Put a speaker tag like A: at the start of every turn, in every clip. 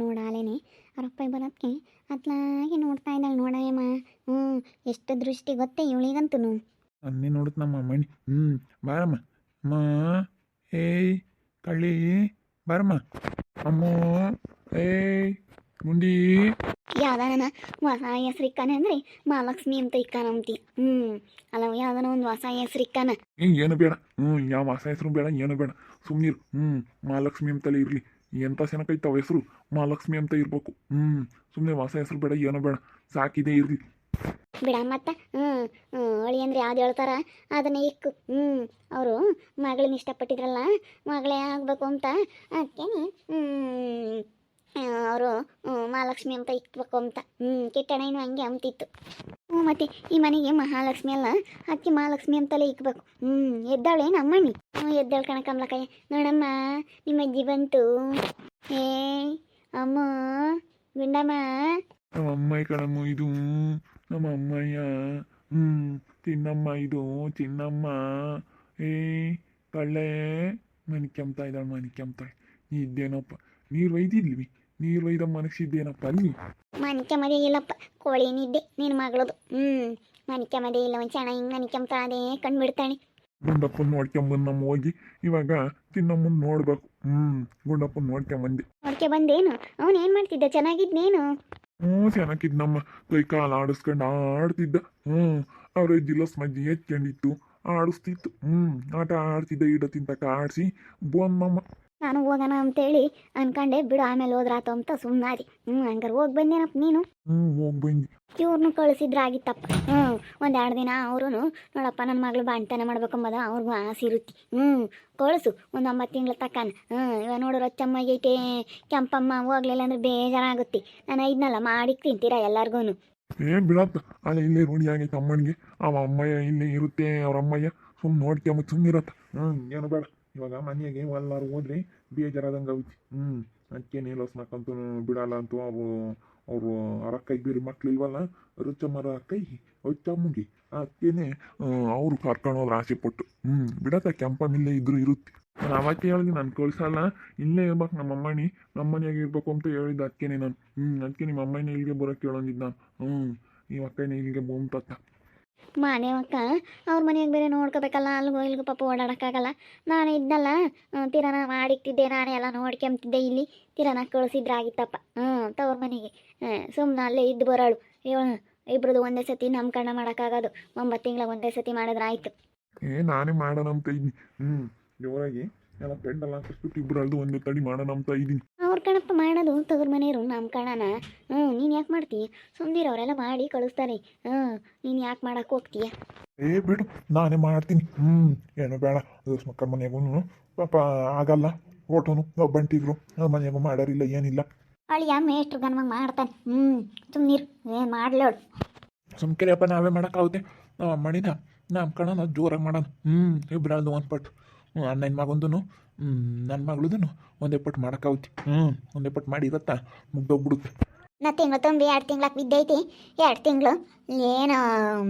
A: ನೋಡಾಲೇನೆ ಅವ್ರಪ್ಪ ಬರೋದಕ್ಕೆ ಅತ್ಲಾಗಿ ನೋಡ್ತಾ ಇದ್ದಾಳೆ ನೋಡಯ್ಯಮ್ಮ. ಹ್ಞೂ, ಎಷ್ಟು ದೃಷ್ಟಿ ಗೊತ್ತೇ ಇವಳಿಗಂತೂ.
B: ಅನ್ನೇ ನೋಡುತ್ತ ನಮ್ಮ ಮಣಿ. ಬಾರಮ್ಮ. ಅಮ್ಮ, ಏಯ್ ಕಳ್ಳಿ, ಬಾರಮ್ಮ. ಅಮ್ಮ, ಏಯ್ ಗುಂಡಿ.
A: ಯಾವ್ದಾನ ಹೊಸ ಹೆಸ್ರಿಕ್ಕಾನೆ ಅಂದ್ರೆ ಮಹಾಲಕ್ಷ್ಮಿ ಅಂತ ಇಕ್ಕಾನಂತಿ. ಅಲ್ಲ ಯಾವ್ದಾನ ಒಂದು ಹೊಸ ಹೆಸ್ರಿಕ್ಕಾನ.
B: ಏನು ಬೇಡ. ಯಾವ ಹೊಸ ಹೆಸರು ಬೇಡ, ಏನು ಬೇಡ. ಸುಮ್ಮನಿರು. ಮಹಾಲಕ್ಷ್ಮಿ ಅಂತಲೇ ಇರಲಿ. ಎಂಥ ಸೆನಕೈತಾವ ಹೆಸರು, ಮಹಾಲಕ್ಷ್ಮಿ ಅಂತ ಇರ್ಬೇಕು. ಸುಮ್ಮನೆ ಹೊಸ ಹೆಸರು ಬೇಡ, ಏನೂ ಬೇಡ, ಸಾಕಿದೆ ಇರಲಿ.
A: ಬಿಡ ಮತ್ತ. ಅಳಿ ಅಂದ್ರೆ ಯಾವ್ದು ಹೇಳ್ತಾರ ಅದನ್ನೇ ಇಕ್ಕು. ಅವರು ಮಗಳನ್ನ ಇಷ್ಟಪಟ್ಟಿದ್ರಲ್ಲ, ಮಗಳೇ ಆಗ್ಬೇಕು ಅಂತ ಅದಕ್ಕೇನೆ ಅವರು ಮಹಾಲಕ್ಷ್ಮಿ ಅಂತ ಇಕ್ಬೇಕು ಅಂತ. ಕಿಟ್ಟಣ ಇನ್ನು ಹಂಗೆ ಅಂತಿತ್ತು. ಮತ್ತೆ ಈ ಮನೆಗೆ ಮಹಾಲಕ್ಷ್ಮಿ ಅಲ್ಲ, ಅದಕ್ಕೆ ಮಹಾಲಕ್ಷ್ಮಿ ಅಂತಲೇ ಇಕ್ಬೇಕು. ಎದ್ದಾಳೆ ನಮ್ಮಣ್ಣಿ. ಎದ್ದಾಳೆ ಕಣಕಂಬ್ಲಕಾಯ. ನೋಡಮ್ಮ, ನಿಮ್ಮ ಅಜ್ಜಿ ಬಂತು. ಏ ಅಮ್ಮ, ಗುಂಡಮ್ಮ.
B: ನಮ್ಮ ಅಮ್ಮಯ್ಯ ಕಣಮ್ಮ ಇದು, ನಮ್ಮ ಅಮ್ಮಯ್ಯ. ಚಿನ್ನಮ್ಮ ಇದು, ಚಿನ್ನಮ್ಮ. ಏ ಕಳ್ಳೆ, ಮನೆ ಕೆಮ್ತಾ ಇದ್ದಾಳೆ, ಮನೆ ಕೆಮ್ತಾಳೆ. ಇದ್ದೇನಪ್ಪ, ನೀರು ಒಯ್ದಿದ್ವಿ, ನೀರು ಒಯ್ದ ಮನಸ್ಸಿದ್ದೇನಪ್ಪ ಅಲ್ಲಿ.
A: ಮನಿಕೆ ಮದಿ ಇಲ್ಲಪ್ಪ, ಕೋಳಿ ನಿದ್ದೆ ನಿನ್ನ ಮಗಳದು. ಮನಿಕೆ ಮದಿ ಇಲ್ಲ, ಒಂದು ಚೆನ್ನಾಗಿ ಹಿಂಗೆ ಮನೆ ಕೆಮ್ತಾಳೆ ಕಂಡುಬಿಡ್ತಾಳೆ.
B: ಗುಂಡಪ್ಪನ ನೋಡ್ಕೊಂಬಂದು ನಮ್ಮ ಹೋಗಿ ಇವಾಗ ಚಿನ್ನಮ್ಮನ ನೋಡ್ಬೇಕು. ಗುಂಡಪ್ಪನ ನೋಡ್ಕೊಂಬಂದೆ.
A: ಬಂದೇನು? ಅವನು ಏನು ಮಾಡ್ತಿದ್ದ? ಚೆನ್ನಾಗಿದ್ನೇನು?
B: ಚೆನ್ನಾಗಿದ್ ನಮ್ಮ ಕೈ ಕಾಲು ಆಡಿಸ್ಕೊಂಡು ಆಡ್ತಿದ್ದ. ಅವ್ರ ಜಿಲಸ್ ಮಜ್ಜಿ ಎತ್ಕೊಂಡಿತ್ತು, ಆಡಿಸ್ತಿತ್ತು. ಆಟ ಆಡ್ತಿದ್ದ, ಇಡ ತಿಂತಕ ಆಡಿಸಿ ಬೋನ್.
A: ನಾನು ಹೋಗೋಣ ಅಂತೇಳಿ ಅನ್ಕೊಂಡೆ, ಬಿಡು ಆಮೇಲೆ ಹೋದ್ರಾತು ಅಂತ ಸುಮ್ಮನಾದಿ. ಹಂಗಾರೆ ಹೋಗಿ ಬಂದೇನಪ್ಪ ನೀನು.
B: ಹೋಗಿ ಬಂದಿ.
A: ಇವ್ರನ್ನೂ ಕಳಿಸಿದ್ರಾಗಿತ್ತಪ್ಪ. ಒಂದೆರಡು ದಿನ ಅವರು ನೋಡಪ್ಪ ನನ್ನ ಮಗಳು ಬಾಣ್ತನ ಮಾಡ್ಬೇಕಂಬದ ಅವ್ರಿಗೂ ಆಸೆ ಇರುತ್ತೆ. ಕಳಿಸು ಒಂದು 9 ತಿಂಗಳ ತಕ್ಕನ. ಇವಾಗ ನೋಡು ರೊಚ್ಚಮ್ಮಗೈತೆ, ಕೆಂಪಮ್ಮ ಹೋಗ್ಲಿಲ್ಲ ಅಂದ್ರೆ ಬೇಜಾರಾಗುತ್ತೆ. ನಾನು ಇದನ್ನೆಲ್ಲ ಮಾಡಿ ತಿಂತೀರಾ ಎಲ್ಲರಿಗೂ.
B: ಬಿಡತ್ತ, ಅಲ್ಲ ಇಲ್ಲೇ ರೂಢಿ ಆಗೈತೆ ಅಮ್ಮನಿಗೆ. ಅವ ಅಮ್ಮಯ್ಯ ಇಲ್ಲೇ ಇರುತ್ತೆ, ಅವ್ರ ಅಮ್ಮಯ್ಯ ಸುಮ್ಮನೆ ನೋಡ್ಕೊಂಬ ಸುಮ್ಮನಿರತ್ತ. ಏನು ಬೇಡ. ಇವಾಗ ಮನೆಯಾಗೆ ಎಲ್ಲರೂ ಹೋದ್ರೆ ಬೇಜಾರಾದಂಗೆ ಆಗುತ್ತೆ. ಅದಕ್ಕೆ ನೇಲಸ್ನಕ್ಕಂತೂ ಬಿಡಲ್ಲ ಅಂತೂ. ಅವರು ಅರಕ್ಕೈಗೆ ಬೇರೆ ಮಕ್ಳು ಇಲ್ವಲ್ಲ, ರುಚಮ್ಮರ ಕೈ ಹೊಚ್ಚಮ್ಮಂಗೆ. ಅದಕ್ಕೇನೆ ಅವರು ಕರ್ಕೊಂಡು ಹೋದ್ರೆ ಆಸೆ ಪಟ್ಟು. ಬಿಡತ್ತ, ಕೆಂಪಮ್ಮ ಇಲ್ಲೇ ಇದ್ರು ಇರುತ್ತೆ. ನಾನು ಅವಕ್ಕೆ ಹೇಳಿದೆ, ನಾನು ಕಳ್ಸಲ್ಲ, ಇಲ್ಲೇ ಇರ್ಬೇಕು ನಮ್ಮ ಅಮ್ಮನಿ, ನಮ್ಮ ಮನೆಯಾಗೆ ಇರ್ಬೇಕು ಅಂತ ಹೇಳಿದ್ದೆ. ಅದಕ್ಕೇನೆ ನಾನು ಅದಕ್ಕೆ ನಿಮ್ಮ ಅಮ್ಮನೇ ಇಲ್ಲಿಗೆ ಬರೋಕ್ಕೆ ಕೇಳೋಂದಿದ್ದು ನಾನು. ಈ ಅಕ್ಕನೇ ಇಲ್ಲಿಗೆ ಬಂತತ್ತ.
A: ಮಾನೇವಕ್ಕ ಅವ್ರ ಮನೆಯಾಗ ಬೇರೆ ನೋಡ್ಕೋಬೇಕಲ್ಲ, ಅಲ್ಲಿಗೋ ಇಲ್ಲಿಗೂ ಪಾಪ ಓಡಾಡೋಕ್ಕಾಗಲ್ಲ. ನಾನು ಇದ್ನಲ್ಲ, ತೀರಾನ ಮಾಡಿಕ್ತಿದ್ದೆ, ನಾನೇ ಎಲ್ಲ ನೋಡ್ಕೊಂತಿದ್ದೆ. ಇಲ್ಲಿ ತೀರಾನ ಕಳಿಸಿದ್ರಾಗಿತ್ತಪ್ಪ ತವ್ರ ಮನೆಗೆ. ಸುಮ್ಮನೆ ಅಲ್ಲೇ ಇದ್ದು ಬರೋಳು. ಇಬ್ರದ್ದು ಒಂದೇ ಸತಿ ನಮ್ಮ ಕಣ್ಣ ಮಾಡೋಕ್ಕಾಗೋದು. 9 ತಿಂಗಳ ಒಂದೇ ಸತಿ ಮಾಡಿದ್ರೆ ಆಯಿತು.
B: ನಾನೇ ಮಾಡೋಣ ಅಂತ ಇದ್ದೀನಿ. ಜೋರಾಗಿ ಎಲ್ಲ ಪೆಂಡಲ್ಲ ಹಾಕಿಸ್ಬಿಟ್ಟು ಇಬ್ಬರಲ್ದು ಒಂದೇ ತಡಿ ಮಾಡೋಣ ಅಂತ ಇದ್ದೀನಿ.
A: ಅವ್ರ ಕಣಪ್ಪ ಮಾಡೋದು, ತವ್ರ ಮನೆಯವರು ನಮ್ಮ ಕಣನ. ನೀನು ಯಾಕೆ ಮಾಡ್ತೀಯ? ಸುಮ್ಮನಿರು, ಅವರೆಲ್ಲ ಮಾಡಿ ಕಳಿಸ್ತಾರೆ. ನೀನು ಯಾಕೆ ಮಾಡಕ್ಕೆ ಹೋಗ್ತೀಯ?
B: ಬಿಡು, ನಾನೇ ಮಾಡ್ತೀನಿ. ಏನು ಬೇಡ. ಮಕ್ಕಳ ಮನೆಯಾಗೂ ಪಾಪ ಆಗಲ್ಲ. ಓಟೋನು ಒಬ್ಬಂಟಿದ್ರು ಮನೆಯಾಗೂ ಮಾಡೋರಿಲ್ಲ, ಏನಿಲ್ಲ.
A: ಅಳಿಯ ಮೇಷ್ಟ್ರು ಗನ್ಮಂಗೆ ಮಾಡ್ತಾನೆ. ಸುಮ್ಮನಿರು, ಏನು ಮಾಡ್ಲೋಳು.
B: ಸುಮ್ಕೆರೆಯಪ್ಪ, ನಾವೇ ಮಾಡೋಕ್ಕಾಗುತ್ತೆ. ನಾವು ಮಾಡಿದ ನಮ್ಮ ಕಣ ನಾವು ಜೋರಾಗಿ ಮಾಡೋಣ. ಇಬ್ಬರಲ್ದು ಒಂದು ಪಟ್ಟು. ಅಣ್ಣನ ಮಗಂದು ನನ್ನ ಮಗಳದೂ ಒಂದೇ ಪಟ್ಟು ಮಾಡೋಕ್ಕಾಗುತ್ತೆ. ಒಂದೇ ಪಟ್ಟು ಮಾಡಿ ಇರತ್ತಾ ಮುಗ್ದೋಗ್ಬಿಡುತ್ತೆ.
A: ನಾ ತಿಂಗಳು ತುಂಬಿ 2 ತಿಂಗ್ಳಕ್ಕೆ ಬಿದ್ದೈತಿ. 2 ತಿಂಗಳು ಏನು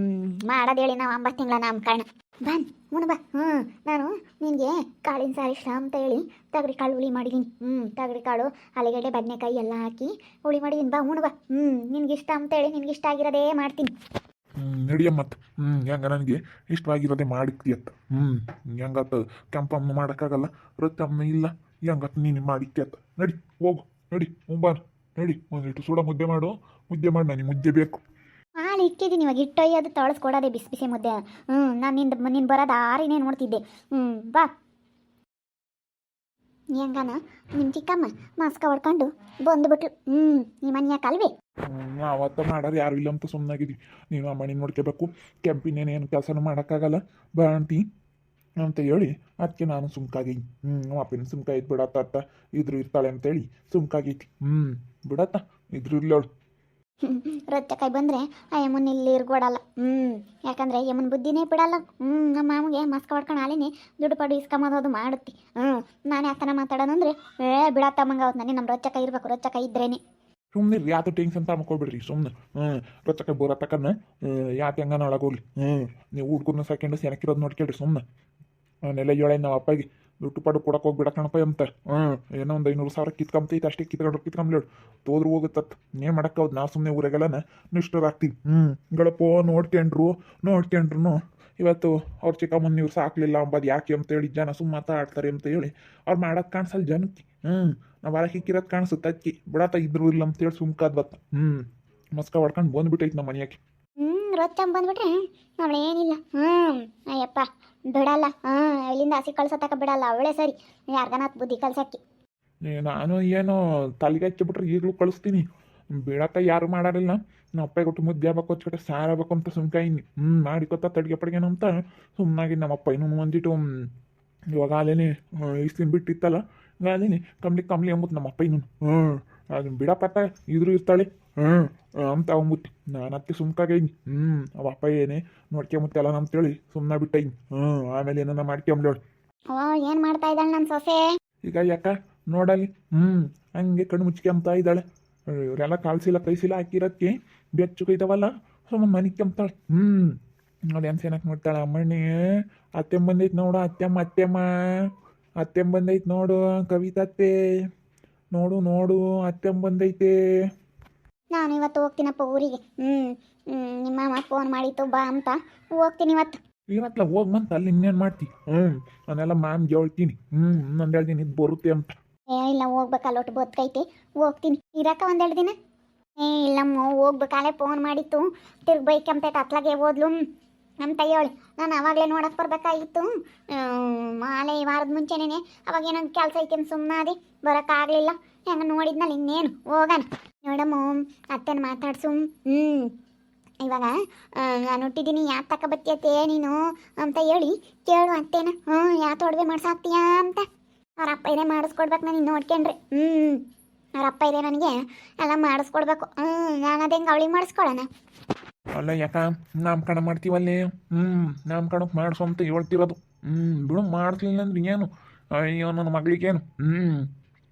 A: ಮಾಡೋದು ಹೇಳಿ? ನಾವು 9 ತಿಂಗಳ ನಮ್ಮ ಕಣ ಬನ್ ಮುಣ ಬಾ. ನಾನು ನಿನಗೆ ಕಾಳಿನ ಸಾರು ಇಷ್ಟ ಅಂತ ಹೇಳಿ ತಗರಿ ಕಾಳು ಹುಳಿ ಮಾಡಿದ್ದೀನಿ. ತಗರಿ ಕಾಳು, ಆಲೂಗಡ್ಡೆ, ಬದನೆಕಾಯಿ ಎಲ್ಲ ಹಾಕಿ ಹುಳಿ ಮಾಡಿದ್ದೀನಿ. ಬಾ ಉಣ ಬಾ. ನಿನ್ಗೆ ಇಷ್ಟ ಅಂತೇಳಿ ನಿನ್ಗೆ ಇಷ್ಟ ಆಗಿರೋದೇ ಮಾಡ್ತೀನಿ.
B: ನಡಿಯ ಮತ್ತು ಹೆಂಗ ನನಗೆ ಇಷ್ಟವಾಗಿರೋದೇ ಮಾಡಿಕ್ತಿಯತ್ತ. ಹೆಂಗತ್ತ ಕೆಂಪಮ್ಮ ಮಾಡೋಕ್ಕಾಗಲ್ಲ, ರೊತ್ತಮ್ಮ ಇಲ್ಲ, ಹೆಂಗತ್ತ ನೀನು ಮಾಡಿಕ್ತಿಯತ್ತ. ನಡಿ ಹೋಗು, ನಡಿ ಮುಂಬಾನ, ನಡಿ. ಒಂದಿಟ್ಟು ಸುಡ ಮುದ್ದೆ ಮಾಡು. ಮುದ್ದೆ ಮಾಡಿ, ನನಗೆ ಮುದ್ದೆ ಬೇಕು.
A: ಹಾಲು ಇಕ್ಕಿದ್ದೀನಿ, ಇವಾಗ ಹಿಟ್ಟೊಯ್ಯೋದು ತೊಳಸ್ಕೊಡೋದೆ ಬಿಸಿ ಬಿಸಿ ಮುದ್ದೆ. ನಾನು ನೀನು ಬರೋದು ಆರಿನೇ ನೋಡ್ತಿದ್ದೆ. ಬಾ. ಹೆಂಗನ ನಿಮ್ಮ ಚಿಕ್ಕಮ್ಮ ಮಾಸ್ಕ ಹೊಡ್ಕೊಂಡು ಬಂದುಬಿಟ್ಲು. ನಿಮ್ಮ ಮನೆ ಅಲ್ವೇ?
B: ಅವತ್ತ ಮಾಡೋರು ಯಾರು ಇಲ್ಲ ಅಂತ ಸುಮ್ಮನಾಗಿದ್ವಿ. ನೀನು ಆ ಮನೆ ನೋಡ್ಕೋಬೇಕು, ಕೆಂಪಿನೇನೇನು ಕೆಲಸನೂ ಮಾಡೋಕ್ಕಾಗಲ್ಲ ಬಾಂತಿ ಅಂತ ಹೇಳಿ ಅದಕ್ಕೆ ನಾನು ಸುಮ್ಕಾಗೀನಿ. ಅಪ್ಪನ ಸುಮ್ಕಾಯ್ತು. ಬಿಡತ್ತ ಇದ್ರು ಇರ್ತಾಳೆ ಅಂತೇಳಿ ಸುಮ್ಕಾಗೈತಿ. ಬಿಡತ್ತ ಇದ್ರು ಇರ್ಲವಳು.
A: ರೊಚ್ಚಕಾಯಿ ಬಂದರೆ ಆ ಯಮನ್ ಇಲ್ಲಿ ಇರ್ಕೊಡಲ್ಲ. ಯಾಕಂದರೆ ಯಮನ್ ಬುದ್ಧಿನೇ ಬಿಡಲ್ಲ. ನಮ್ಮ ಮಾಮಗೆ ಮಸ್ಕ ಹೊಡ್ಕೊಂಡು ಆಲೇನೆ ದುಡ್ಡು ಪಡು ಇಸ್ಕೊಂಬದು ಮಾಡುತ್ತಿ. ನಾನೇ ಆತನ ಮಾತಾಡೋದಂದ್ರೆ ಬಿಡತ್ತಮ್ಮಂಗೆ ಅವತ್ತು ನನಗೆ ನಮ್ಮ ರೊಚ್ಚಕಾಯಿ ಇರಬೇಕು. ರೊಚ್ಚಕಾಯಿ ಇದ್ರೇನೆ.
B: ಸುಮ್ಮನೆ ಯಾತು ಟೆನ್ಷನ್ ತಗೊಂಡ್ಬಿಡ್ರಿ. ಸುಮ್ಮನೆ ರೊಚ್ಚಕಾಯಿ ಬೋರ ತಕ್ಕನ್ನ ಯಾಕೆ ಹೆಂಗನ ಒಳಗೋಗ್ಲಿ. ನೀವು ಹುಡ್ಗರ್ನ ಸೆಕೆಂಡ್ ಸೆನಕಿರೋದು ನೋಡ್ಕೇಳ್ರಿ. ಸುಮ್ಮನೆ ಅವನ್ನೆಲ್ಲ ಹೇಳೇನು ನಾವು ಅಪ್ಪಗೆ. ದುಡ್ಡು ಪಾಡು ಕೊಡಕ್ಕೆ ಹೋಗ್ಬಿಡ ಕಣಪ್ಪ ಅಂತ ಏನೋ ಒಂದು 500,000 ಕಿತ್ಕೊಂಬತೈತೆ ಅಷ್ಟೇ ಕಿತ್ಕೊಂಬ್ಲೇಳು ತೋದ್ರು ಹೋಗುತ್ತತ್ ಏನು ಮಾಡೋಕ್ಕಾವ್ದು ನಾ ಸುಮ್ಮನೆ ಊರಾಗೆಲ್ಲನ ನಿಷ್ಠರಾಗ್ತೀವಿ ಗಳಪ್ಪೋ ನೋಡ್ಕೊಂಡ್ರು ಇವತ್ತು ಅವ್ರ ಚಿಕ್ಕಮ್ಮನ ಇವ್ರು ಸಾಕ್ಲಿಲ್ಲ ಅಂಬದು ಯಾಕೆ ಅಂತೇಳಿ ಜನ ಸುಮ್ಮ ಮಾತಾಡ್ತಾರೆ ಅಂತ ಹೇಳಿ ಅವ್ರು ಮಾಡೋದು ಕಾಣಿಸಲ್ಲ ಜನಕ್ಕೆ ನಾವು ಹೊರ ಹಿಕ್ಕಿರೋದು ಕಾಣಿಸುತ್ತೆ ಅದಕ್ಕೆ ಬಿಡತ್ತ ಇದ್ರು ಇಲ್ಲ ಅಂತೇಳಿ ಸುಮ್ಕಾದ್ ಬತ್ತ ಮಸ್ಕ ಹೊಡ್ಕೊಂಡು ಬಂದ್ಬಿಟ್ಟೈತೆ ನಮ್ಮ ಮನೆಯಾಗೆ
A: ರೊಚ್ಚಂಬ ಬಂದ್ಬಿಟ್ರೆ ಅವಳೇನಿಲ್ಲ ಅಯ್ಯಪ್ಪ ಬಿಡಲ್ಲ ಇಲ್ಲಿಂದ ಹಸಿ ಕಳ್ಸೋತಕ ಬಿಡಲ್ಲ ಅವಳೇ ಸರಿ ಯಾರ್ಗನಾತ್ ಬುದ್ಧಿ ಕಲ್ಸಕ್ಕೆ
B: ನಾನು ಏನೋ ತಲೆಗೆ ಹಚ್ಚಿಬಿಟ್ರೆ ಈಗಲೂ ಕಳಿಸ್ತೀನಿ ಬೀಳಕ್ಕ ಯಾರು ಮಾಡಾರಿಲ್ಲ ನಮ್ಮ ಅಪ್ಪ ಕೊಟ್ಟು ಮುದ್ದೆ ಆಗ್ಬೇಕು ಹಚ್ಕೊಟ್ಟೆ ಸಾರಬೇಕು ಅಂತ ಸುಮ್ಕಾಯಿನಿ ಮಾಡಿಕೊತ್ತ ತಡ್ಗೆ ಪಡ್ಗೇನು ಅಂತ ಸುಮ್ಮನಾಗಿ ನಮ್ಮ ಅಪ್ಪ ಇನ್ನೊಂದು ಒಂದಿಟ್ಟು ಇವಾಗ ಅಲ್ಲೇನೆ ಇಸ್ಲಿನ ಬಿಟ್ಟಿತ್ತಲ್ಲ ಅಲ್ಲೇನೆ ಕಮ್ಲಿ ಅಂಬುತ್ತೆ ನಮ್ಮ ಅಪ್ಪ ಇನ್ನೂ ಅದನ್ನ ಬಿಡಪ್ಪತ್ತ ಇದ್ರು ಇರ್ತಾಳೆ ಅಂತ ಅಂಬುತ್ತಿ ನಾನು ಅತ್ತೆ ಸುಮ್ಕಾಗೈನಿ ಅವ ಅಪ್ಪ ಏನೇ ನೋಡ್ಕೊಂಬತ್ತೆಲ್ಲ ಅಂತೇಳಿ ಸುಮ್ಮನೆ ಬಿಟ್ಟೈನಿ ಆಮೇಲೆ ಏನನ್ನ ಮಾಡ್ಕೊಂಬ್ಲೇಳು
A: ಏನು ಮಾಡ್ತಾ ಇದ್ದಾಳೆ ನನ್ನ ಸೊಸೆ
B: ಈಗ ಯಾಕ ನೋಡಲಿ ಹಂಗೆ ಕಣ್ಣು ಮುಚ್ಕೊಂತ ಇದ್ದಾಳೆ ಇವರೆಲ್ಲ ಕಾಲ್ಸಿಲ್ಲ ಕೈಸಿಲ್ಲ ಹಾಕಿರೋದಕ್ಕೆ ಬೆಚ್ಚು ಕೈತವಲ್ಲ ಸುಮ್ಮನೆ ಮನೆ ಕೆಮ್ತಾಳೆ ನೋಡಿ ಅನ್ಸೇನಕ್ಕೆ ನೋಡ್ತಾಳೆ ಅಮ್ಮಣ್ಣಿ ಅತ್ತೆಮ್ಮ ಬಂದೈತೆ ನೋಡು ಅತ್ತೆಮ್ಮ ಬಂದೈತೆ ನೋಡು ಕವಿತತ್ತೆ ನೋಡು ಅತ್ತೆಮ್ಮ ಬಂದೈತೆ
A: ನಾನು ಇವತ್ತು ಹೋಗ್ತೀನಪ್ಪ ಊರಿಗೆ ನಿಮ್ಮ ಮಾಮ ಫೋನ್ ಮಾಡಿತ್ತು ಬಾ ಅಂತ ಹೋಗ್ತೀನಿ
B: ಇವತ್ತಲ್ಲ ಹೋಗ್ಬಂತ ಅಲ್ಲಿ ಇನ್ನೇನು ಮಾಡ್ತಿ ನಾನೆಲ್ಲ ಮ್ಯಾಮ್ಗೆ ಹೇಳ್ತೀನಿ ನಾನು ಹೇಳ್ತೀನಿ ಇದು ಬರುತ್ತೆ ಅಂತ
A: ಇಲ್ಲ ಹೋಗ್ಬೇಕಲ್ಲ ಒಟ್ಟು ಬದುಕೈತೆ ಹೋಗ್ತೀನಿ ಇರಕ್ಕ ಒಂದೆರಡು ದಿನ ಇಲ್ಲಮ್ಮ ಹೋಗ್ಬೇಕಾಲೆ ಫೋನ್ ಮಾಡಿತ್ತು ತಿರ್ಗಿ ಬೈಕ್ ಅಂತ ಅತ್ಲಾಗೆ ಹೋದ್ಲು ಅಂತ ಹೇಳಿ ನಾನು ಅವಾಗಲೇ ನೋಡಕ್ಕೆ ಬರ್ಬೇಕಾಗಿತ್ತು ಮಾಲೆ ಈ ವಾರದ ಮುಂಚೆನೇ ಅವಾಗ ಏನೋ ಕೆಲಸ ಐತೆ ಸುಮ್ಮನಾದಿ ಬರೋಕ್ಕಾಗಲಿಲ್ಲ ಹೆಂಗೆ ನೋಡಿದ್ನಲ್ಲ ಇನ್ನೇನು ಹೋಗೋಣ ನೋಡಮ್ಮ ಅತ್ತೆನ ಮಾತಾಡ್ಸು ಇವಾಗ ನಾನು ಹುಟ್ಟಿದ್ದೀನಿ ಯಾಕೆ ತಗೊಬತ್ತೀಯತ್ತೆ ನೀನು ಅಂತ ಹೇಳಿ ಕೇಳು ಅತ್ತೇನ ಯಾಕೆ ಒಡವೆ ಮಾಡ್ಸಾಕ್ತೀಯಾ ಅಂತ ಅವ್ರ ಅಪ್ಪ ಇದೆ ಮಾಡಿಸ್ಕೊಡ್ಬೇಕು ನನಗೆ ನೋಡ್ಕೊಂಡ್ರಿ ಅವ್ರ ಅಪ್ಪ ಇದೆ ನನಗೆ ಎಲ್ಲ ಮಾಡಿಸ್ಕೊಡ್ಬೇಕು ನಾನು ಅದು ಹೆಂಗೆ ಅವಳಿಗೆ ಮಾಡಿಸ್ಕೊಳೋಣ
B: ಅಲ್ಲ ಯಾಕ ನಾಮಕರಣ ಮಾಡ್ತೀವಲ್ಲೇ ನಾಮಕರಣಕ್ಕೆ ಮಾಡಿಸು ಅಂತ ಹೇಳ್ತಿರೋದು ಬಿಡು ಮಾಡಿಸ್ಲಿಲ್ಲ ಅಂದ್ರೆ ಏನು ಅಯ್ಯೋ ನನ್ನ ಮಗಳಿಗೇನು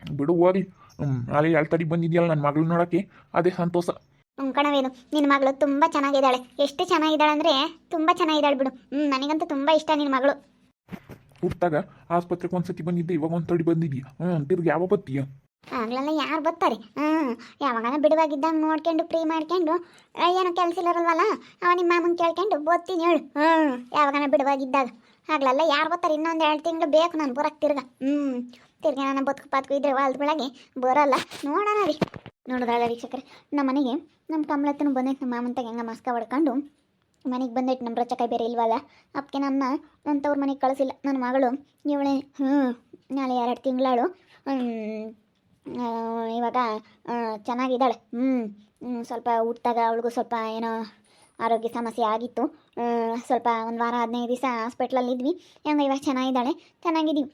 B: ಬಿಡು ಹೋಗಿ ಅಲ್ಲಿ ತಡಿ ಬಂದಿದ್ಯಲ್ಲ ನನ್ನ ಮಗಳು ನೋಡೋಕ್ಕೆ ಅದೇ ಸಂತೋಷ
A: ಕಣವೇನು ನಿನ್ನ ಮಗಳು ತುಂಬ ಚೆನ್ನಾಗಿದ್ದಾಳೆ ಎಷ್ಟು ಚೆನ್ನಾಗಿದ್ದಾಳೆ ಅಂದರೆ ತುಂಬ ಚೆನ್ನಾಗಿದ್ದಾಳೆ ಬಿಡು ನನಗಂತೂ ತುಂಬ ಇಷ್ಟ ನಿನ್ನ ಮಗಳು
B: ಹುಟ್ಟಾಗ ಆಸ್ಪತ್ರೆಗೆ ಒಂದ್ಸತಿ ಬಂದಿದ್ದೆ ಇವಾಗ ಒಂದು ತಡಿ ಬಂದಿದ್ಯಾ ತಿರ್ಗಿ ಯಾವ ಬತ್ತೀಯ
A: ಆಗ್ಲೆಲ್ಲ ಯಾರು ಬರ್ತಾರೆ ಯಾವಾಗನ ಬಿಡುವಾಗಿದ್ದಂಗೆ ನೋಡ್ಕೊಂಡು ಫ್ರೀ ಮಾಡ್ಕೊಂಡು ಏನೋ ಕೆಲಸ ಇರಲ್ವಲ್ಲ ಅವ ನಿಮ್ಮ ಮಾಮನ್ ಕೇಳ್ಕೊಂಡು ಬೋದ್ತೀನಿ ಹೇಳು ಯಾವಾಗನ ಬಿಡುವಾಗಿದ್ದಾಗ ಆಗ್ಲೆಲ್ಲ ಯಾರು ಬರ್ತಾರೆ ಇನ್ನೊಂದು 2 ತಿಂಗಳು ಬೇಕು ನಾನು ಬರೋಕ್ಕೆ ತಿರ್ಗಿ ನಾನು ಬದುಕು ಇದ್ರೆ ವಾಲ್ದ ಬೆಳಗ್ಗೆ ಬರೋಲ್ಲ ನೋಡೋಣ ರೀ ನೋಡಿದ್ರಲ್ಲ ವೀಕ್ಷಕರೇ ನಮ್ಮ ಮನೆಗೆ ನಮ್ಮ ಕಮಲತ್ತನು ಬಂದೈತೆ ನಮ್ಮ ಮಾಮಂತಾಗ ಹೆಂಗೆ ಮಸ್ಕ ಹೊಡ್ಕೊಂಡು ಮನೆಗೆ ಬಂದೈತೆ ನಮ್ಮ ರೊಚ್ಚಕಾಯಿ ಬೇರೆ ಇಲ್ವಲ್ಲ ಅದಕ್ಕೆ ನನ್ನ ತವ್ರ ಮನೆಗೆ ಕಳಿಸಿಲ್ಲ ನನ್ನ ಮಗಳು ಇವಳೆ ನಾಳೆ 2 ತಿಂಗಳು ಇವಾಗ ಚೆನ್ನಾಗಿದ್ದಾಳೆ ಸ್ವಲ್ಪ ಊಟದಾಗ ಅವಳಿಗೂ ಸ್ವಲ್ಪ ಏನೋ ಆರೋಗ್ಯ ಸಮಸ್ಯೆ ಆಗಿತ್ತು ಸ್ವಲ್ಪ ಒಂದು ವಾರ 15 ದಿವಸ ಹಾಸ್ಪಿಟ್ಲಲ್ಲಿ ಇದ್ವಿ ಹೆಂಗೆ ಇವಾಗ ಚೆನ್ನಾಗಿದ್ದೀವಿ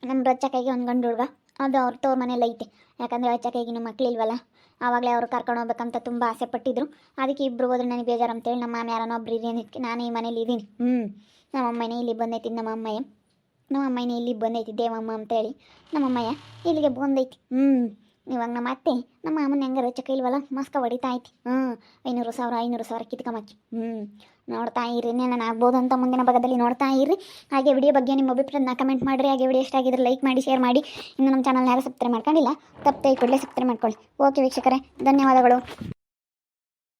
A: ನಮ್ಮ ರೊಚ್ಚಕಾಯಿಗೆ ಒಂದು ಗಂಡು ಹುಡುಗ ಅದು ಅವ್ರ ತವ್ರ ಮನೇಲಿ ಐತೆ ಯಾಕಂದರೆ ರೊಚ್ಚಕಾಯಿಗೆ ನಮ್ಮ ಮಕ್ಕಳಿಲ್ವಲ್ಲ ಆವಾಗಲೇ ಅವ್ರು ಕರ್ಕೊಂಡು ಹೋಗ್ಬೇಕಂತ ತುಂಬ ಆಸೆ ಪಟ್ಟಿದ್ರು ಅದಕ್ಕೆ ಇಬ್ಬರು ಹೋದ್ರೆ ನನಗೆ ಬೇಜಾರು ಅಂತೇಳಿ ನಮ್ಮ ಮಾಮ ಯಾರನ್ನೋ ಒಬ್ರು ಇದೇನಿತ್ತು ನಾನು ಈ ಮನೇಲಿ ಇದ್ದೀನಿ ನಮ್ಮ ಅಮ್ಮನೇ ಇಲ್ಲಿ ಬಂದೈತಿ ನಮ್ಮ ಅಮ್ಮನೇ ಇಲ್ಲಿ ಬಂದೈತಿ ದೇವಮ್ಮ ಅಂತೇಳಿ ನಮ್ಮ ಅಮ್ಮಯ್ಯ ಇಲ್ಲಿಗೆ ಬಂದೈತಿ ಇವಾಗ ನಮ್ಮ ಅತ್ತೆ ನಮ್ಮ ಅಮ್ಮನ ಹೆಂಗೆ ರೊಚ್ಚಕ ಇಲ್ವಲ್ಲ ಮಸ್ಕ ಹೊಡಿತಾ ಐತಿ 500,000 ಕಿತ್ಕೊಂಬಕ್ಕಿ ನೋಡ್ತಾ ಇರ್ರಿ ನಾನು ಆಗ್ಬೋದು ಅಂತ ಮುಂದಿನ ಭಾಗದಲ್ಲಿ ನೋಡ್ತಾ ಇರ್ರಿ ಹಾಗೆ ವಿಡಿಯೋ ಬಗ್ಗೆ ನಿಮ್ಮ ಅಭಿಪ್ರಾಯನ ಕಮೆಂಟ್ ಮಾಡಿರಿ ಹಾಗೆ ವಿಡಿಯೋ ಎಷ್ಟಾಗಿದ್ರೆ ಲೈಕ್ ಮಾಡಿ ಶೇರ್ ಮಾಡಿ ಇನ್ನು ನಮ್ಮ ಚಾನಲ್ ಯಾರು ಸಬ್ಸ್ಕ್ರೈಬ್ ಮಾಡ್ಕೊಂಡಿಲ್ಲ ತಪ್ಪದೆ ಕೂಡಲೇ ಸಬ್ಸ್ಕ್ರೈಬ್ ಮಾಡ್ಕೊಳ್ಳಿ ಓಕೆ ವೀಕ್ಷಕರೇ ಧನ್ಯವಾದಗಳು.